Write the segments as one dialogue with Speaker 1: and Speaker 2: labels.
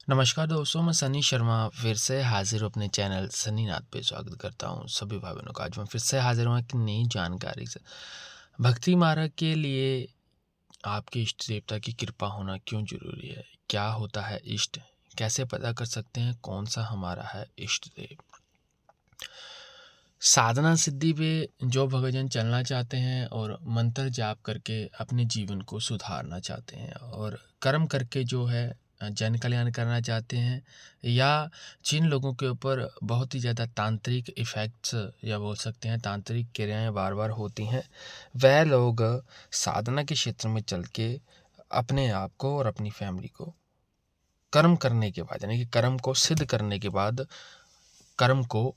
Speaker 1: नमस्कार दोस्तों, मैं सनी शर्मा फिर से हाज़िर हूँ अपने चैनल सनी नाथ पे। स्वागत करता हूँ सभी भाई बहनों का। आज मैं फिर से हाज़िर हूँ एक नई जानकारी से। भक्ति मार्ग के लिए आपके इष्ट देवता की कृपा होना क्यों ज़रूरी है? क्या होता है इष्ट? कैसे पता कर सकते हैं कौन सा हमारा है इष्ट देव? साधना सिद्धि पे जो भक्तजन चलना चाहते हैं और मंत्र जाप करके अपने जीवन को सुधारना चाहते हैं और कर्म करके जो है जन कल्याण करना चाहते हैं, या जिन लोगों के ऊपर बहुत ही ज़्यादा तांत्रिक इफ़ेक्ट्स या बोल सकते हैं तांत्रिक क्रियाएं बार बार होती हैं, वह लोग साधना के क्षेत्र में चल के अपने आप को और अपनी फैमिली को कर्म करने के बाद, यानी कि कर्म को सिद्ध करने के बाद, कर्म को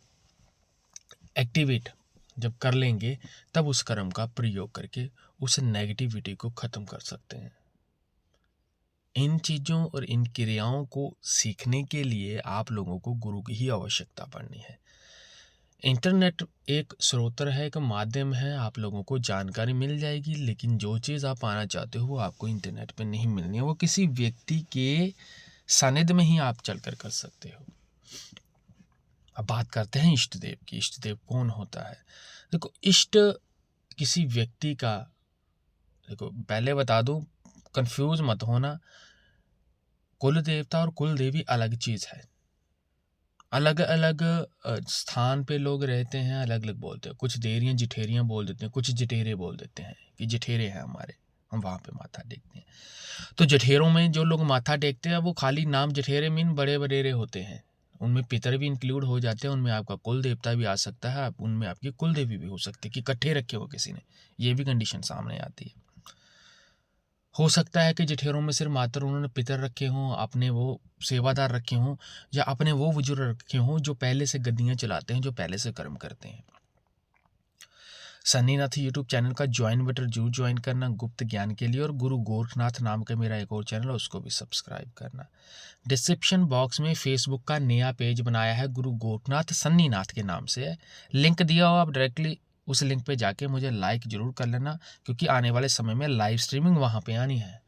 Speaker 1: एक्टिवेट जब कर लेंगे, तब उस कर्म का प्रयोग करके उस नेगेटिविटी को ख़त्म कर सकते हैं। इन चीज़ों और इन क्रियाओं को सीखने के लिए आप लोगों को गुरु की ही आवश्यकता पड़नी है। इंटरनेट एक स्रोत है, एक माध्यम है, आप लोगों को जानकारी मिल जाएगी, लेकिन जो चीज़ आप पाना चाहते हो वो आपको इंटरनेट पे नहीं मिलनी है। वो किसी व्यक्ति के सानिध्य में ही आप चलकर कर सकते हो। अब बात करते हैं इष्ट देव की। इष्ट देव कौन होता है? देखो, इष्ट किसी व्यक्ति का, देखो पहले बता दूं, कंफ्यूज मत होना, कुल देवता और कुल देवी अलग चीज़ है। अलग अलग स्थान पे लोग रहते हैं, अलग अलग बोलते हैं। कुछ देरियाँ जिठेरियाँ बोल देते हैं, कुछ जिठेरे बोल देते हैं कि जिठेरे हैं हमारे, हम वहाँ पे माथा टेकते हैं। तो जठेरों में जो लोग माथा टेकते हैं वो खाली नाम जठेरे मीन बड़े बडेरे होते हैं, उनमें पितर भी इंक्लूड हो जाते हैं, उनमें आपका कुल देवता भी आ सकता है, उनमें आपकी कुल देवी भी हो सकती है कि इकट्ठे रखे हो किसी ने, ये भी कंडीशन सामने आती है। हो सकता है कि जठेरों में सिर्फ मात्र उन्होंने पितर रखे हों, अपने वो सेवादार रखे हों, या अपने वो बुजुर्ग रखे हों जो पहले से गद्दियाँ चलाते हैं, जो पहले से कर्म करते हैं। सन्नीनाथ यूट्यूब चैनल का ज्वाइन बटन जरूर ज्वाइन करना गुप्त ज्ञान के लिए, और गुरु गोरखनाथ नाम का मेरा एक और चैनल है, उसको भी सब्सक्राइब करना। डिस्क्रिप्शन बॉक्स में फेसबुक का नया पेज बनाया है, गुरु गोरखनाथ सन्नीनाथ के नाम से है, लिंक दिया हो, आप डायरेक्टली उस लिंक पे जाके मुझे लाइक जरूर कर लेना, क्योंकि आने वाले समय में लाइव स्ट्रीमिंग वहाँ पे आनी है।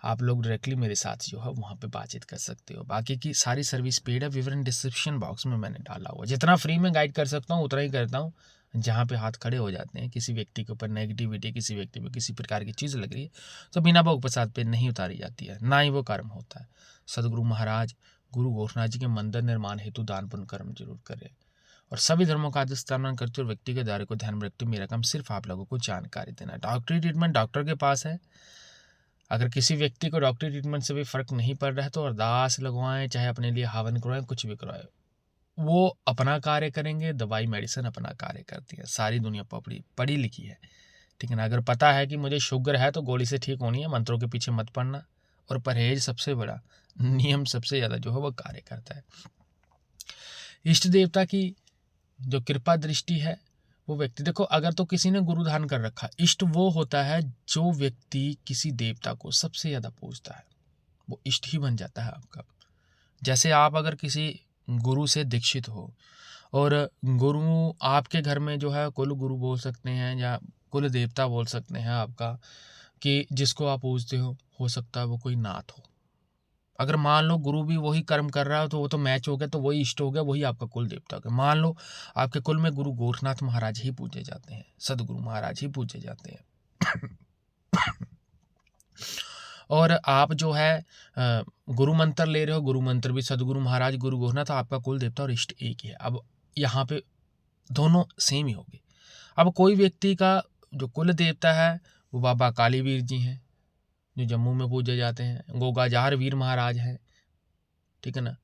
Speaker 1: आप लोग डायरेक्टली मेरे साथ जो है वहाँ पे बातचीत कर सकते हो। बाकी की सारी सर्विस पेड है, विवरण डिस्क्रिप्शन बॉक्स में मैंने डाला हुआ। जितना फ्री में गाइड कर सकता हूँ उतना ही करता हूँ। जहाँ पे हाथ खड़े हो जाते हैं, किसी व्यक्ति के ऊपर नेगेटिविटी, किसी व्यक्ति पे किसी प्रकार की चीज़ लग रही है, तो बिना भोग प्रसाद पे नहीं उतारी जाती है, ना ही वो कर्म होता है। सदगुरु महाराज गुरु गोरखनाथ जी के मंदिर निर्माण हेतु दान पुण्य कर्म जरूर करें, और सभी धर्मों का आदर सम्मान करते हुए व्यक्ति के दायरे को ध्यान में रखते हुए मेरा काम सिर्फ आप लोगों को जानकारी देना। डॉक्टरी ट्रीटमेंट डॉक्टर के पास है। अगर किसी व्यक्ति को डॉक्टरी ट्रीटमेंट से भी फर्क नहीं पड़ रहा है तो अरदास लगवाएं, चाहे अपने लिए हवन करवाएं, कुछ भी करवाएं, वो अपना कार्य करेंगे। दवाई मेडिसिन अपना कार्य करती है, सारी दुनिया पढ़ी पढ़ी लिखी है, ठीक है ना। अगर पता है कि मुझे शुगर है तो गोली से ठीक होनी है, मंत्रों के पीछे मत पड़ना, और परहेज सबसे बड़ा नियम, सबसे ज़्यादा जो है वो कार्य करता है। इष्ट देवता की जो कृपा दृष्टि है, वो व्यक्ति, देखो अगर तो किसी ने गुरु धारण कर रखा, इष्ट वो होता है जो व्यक्ति किसी देवता को सबसे ज़्यादा पूजता है, वो इष्ट ही बन जाता है आपका। जैसे आप अगर किसी गुरु से दीक्षित हो, और गुरु आपके घर में जो है कुल गुरु बोल सकते हैं या कुल देवता बोल सकते हैं आपका, कि जिसको आप पूजते हो सकता है वो कोई नाथ हो। अगर मान लो गुरु भी वही कर्म कर रहा है तो वो तो मैच हो गया, तो वही इष्ट हो गया, वही आपका कुल देवता हो गया। मान लो आपके कुल में गुरु गोरखनाथ महाराज ही पूजे जाते हैं, सदगुरु महाराज ही पूजे जाते हैं और आप जो है गुरु मंत्र ले रहे हो, गुरु मंत्र भी सदगुरु महाराज गुरु गोरखनाथ, आपका कुल देवता और इष्ट एक ही है। अब यहाँ पे दोनों सेम ही होंगे। अब कोई व्यक्ति का जो कुल देवता है वो बाबा कालीवीर जी हैं, जो जम्मू में पूजे जाते हैं, गोगाजार वीर महाराज हैं, ठीक है ना,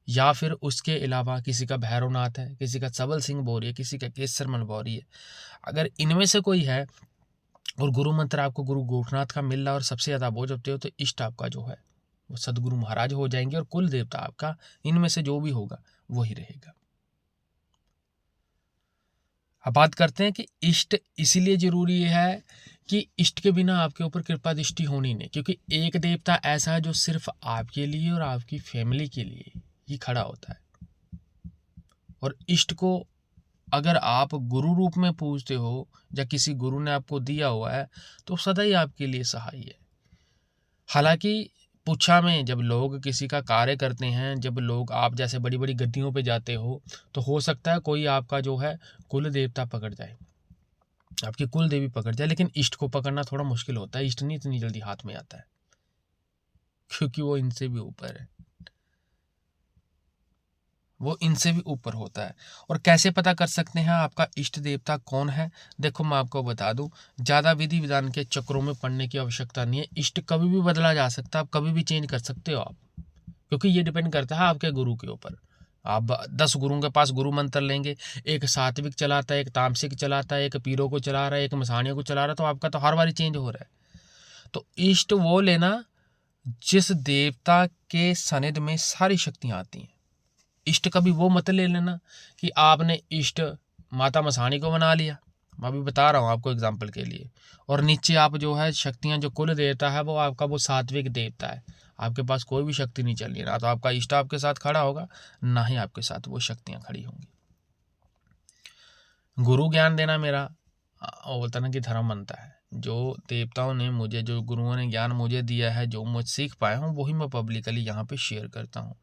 Speaker 1: या फिर उसके अलावा किसी का भैरवनाथ है, किसी का सबल सिंह बौरी है, किसी का केसर मन बौरी है। अगर इनमें से कोई है और गुरु मंत्र आपको गुरु गोरखनाथ का मिल रहा है और सबसे ज़्यादा बोझ होते हो, तो इष्ट आपका जो है वो सदगुरु महाराज हो जाएंगे, और कुल देवता आपका इनमें से जो भी होगा वही रहेगा। अब बात करते हैं कि इष्ट इसीलिए जरूरी है कि इष्ट के बिना आपके ऊपर कृपा दृष्टि होनी नहीं, क्योंकि एक देवता ऐसा है जो सिर्फ आपके लिए और आपकी फैमिली के लिए ही खड़ा होता है। और इष्ट को अगर आप गुरु रूप में पूजते हो या किसी गुरु ने आपको दिया हुआ है, तो सदा ही आपके लिए सहाय है। हालांकि पूछा में जब लोग किसी का कार्य करते हैं, जब लोग आप जैसे बड़ी बड़ी गद्दियों पे जाते हो, तो हो सकता है कोई आपका जो है कुल देवता पकड़ जाए, आपकी कुल देवी पकड़ जाए, लेकिन इष्ट को पकड़ना थोड़ा मुश्किल होता है। इष्ट नहीं इतनी जल्दी हाथ में आता है, क्योंकि वो इनसे भी ऊपर है, वो इनसे भी ऊपर होता है। और कैसे पता कर सकते हैं आपका इष्ट देवता कौन है? देखो मैं आपको बता दूं, ज़्यादा विधि विधान के चक्रों में पड़ने की आवश्यकता नहीं है। इष्ट कभी भी बदला जा सकता है, आप कभी भी चेंज कर सकते हो आप, क्योंकि ये डिपेंड करता है आपके गुरु के ऊपर। आप 10 गुरुओं के पास गुरु मंत्र लेंगे, एक सात्विक चलाता है, एक तामसिक चलाता है, एक पीरों को चला रहा है, एक मसानियों को चला रहा है, तो आपका तो हर बार चेंज हो रहा है। तो इष्ट वो लेना जिस देवता के सानिध्य में सारी शक्तियाँ आती हैं। इष्ट कभी वो मत ले लेना कि आपने इष्ट माता मसानी को बना लिया, मैं अभी बता रहा हूँ आपको एग्जाम्पल के लिए, और नीचे आप जो है शक्तियाँ जो कुल देवता है वो आपका वो सात्विक देवता है, आपके पास कोई भी शक्ति नहीं चल रही, ना तो आपका इष्ट आपके साथ खड़ा होगा, ना ही आपके साथ वो शक्तियाँ खड़ी होंगी। गुरु ज्ञान देना मेरा वो बोलता ना कि धर्म बनता है। जो देवताओं ने मुझे, जो गुरुओं ने ज्ञान मुझे दिया है, जो मुझ सीख पाया हूँ, वही मैं पब्लिकली यहाँ पे शेयर करता हूँ।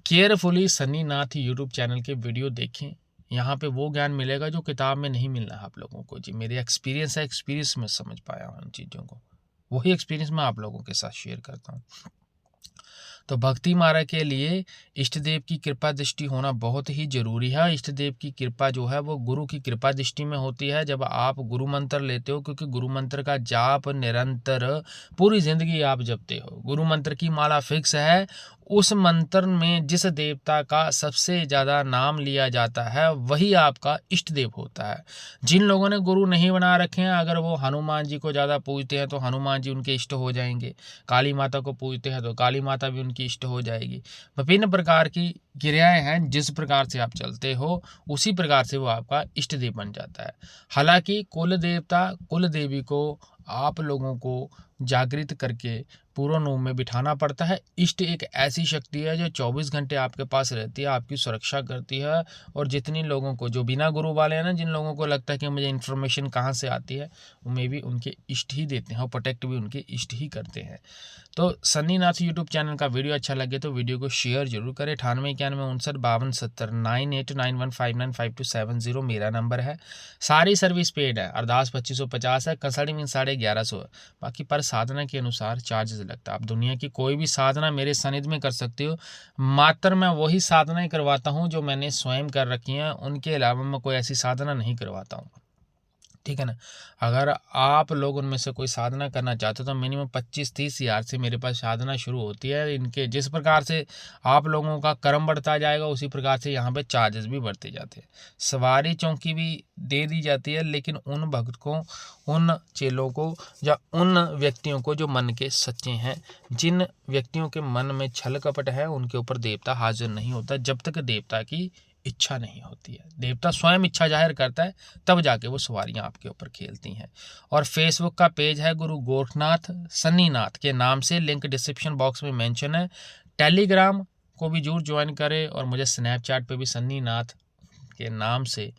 Speaker 1: केयरफुली सन्नी नाथ यूट्यूब चैनल के वीडियो देखें, यहाँ पे वो ज्ञान मिलेगा जो किताब में नहीं मिलना है आप लोगों को। जी मेरे एक्सपीरियंस है, एक्सपीरियंस में समझ पाया हूँ इन चीज़ों को, वही एक्सपीरियंस मैं आप लोगों के साथ शेयर करता हूँ। तो भक्ति मार्ग के लिए इष्ट देव की कृपा दृष्टि होना बहुत ही जरूरी है। इष्ट देव की कृपा जो है वो गुरु की कृपा दृष्टि में होती है जब आप गुरु मंत्र लेते हो, क्योंकि गुरु मंत्र का जाप निरंतर पूरी जिंदगी आप जपते हो। गुरु मंत्र की माला फिक्स है, उस मंत्र में जिस देवता का सबसे ज़्यादा नाम लिया जाता है वही आपका इष्ट देव होता है। जिन लोगों ने गुरु नहीं बना रखे हैं, अगर वो हनुमान जी को ज़्यादा पूजते हैं तो हनुमान जी उनके इष्ट हो जाएंगे, काली माता को पूजते हैं तो काली माता भी उनकी इष्ट हो जाएगी। विभिन्न प्रकार की क्रियाएं हैं, जिस प्रकार से आप चलते हो उसी प्रकार से वो आपका इष्ट देव बन जाता है। हालांकि कुल देवता कुल देवी को आप लोगों को जागृत करके पूर्ण रूप में बिठाना पड़ता है। इष्ट एक ऐसी शक्ति है जो 24 घंटे आपके पास रहती है, आपकी सुरक्षा करती है। और जितनी लोगों को, जो बिना गुरु वाले हैं ना, जिन लोगों को लगता है कि मुझे इन्फॉर्मेशन कहाँ से आती है, उन्हें भी उनके इष्ट ही देते हैं और प्रोटेक्ट भी उनके इष्ट ही करते हैं। तो सन्नी नाथ यूट्यूब चैनल का वीडियो अच्छा लगे तो वीडियो को शेयर जरूर करें। 9891597098595270 मेरा नंबर है। सारी सर्विस पेड है, अरदास 2550 है, कंसल्टिंग 1150 है, बाकी पर साधना के अनुसार चार्जेस लगता है। आप दुनिया की कोई भी साधना मेरे सानिध्य में कर सकते हो, मात्र मैं वही साधनाएं करवाता हूँ जो मैंने स्वयं कर रखी हैं, उनके अलावा मैं कोई ऐसी साधना नहीं करवाता हूँ, ठीक है ना। अगर आप लोग उनमें से कोई साधना करना चाहते हो तो मिनिमम 25-30 हज़ार से मेरे पास साधना शुरू होती है। इनके जिस प्रकार से आप लोगों का कर्म बढ़ता जाएगा उसी प्रकार से यहाँ पे चार्जेस भी बढ़ते जाते हैं। सवारी चौकी भी दे दी जाती है, लेकिन उन भक्त को, उन चेलों को, या उन व्यक्तियों को जो मन के सच्चे हैं। जिन व्यक्तियों के मन में छल कपट है उनके ऊपर देवता हाजिर नहीं होता जब तक देवता की इच्छा नहीं होती है। देवता स्वयं इच्छा जाहिर करता है तब जाके वो सवारियां आपके ऊपर खेलती हैं। और फेसबुक का पेज है गुरु गोरखनाथ सन्नी नाथ के नाम से, लिंक डिस्क्रिप्शन बॉक्स में मेंशन है। टेलीग्राम को भी जरूर ज्वाइन करें, और मुझे स्नैपचैट पे भी सन्नी नाथ के नाम से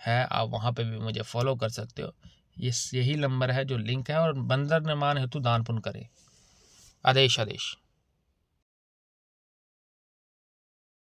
Speaker 1: है, आप वहाँ पे भी मुझे फॉलो कर सकते हो। यही नंबर है जो लिंक है। और बंदर निर्माण हेतु दान पुण्य करें। आदेश आदेश।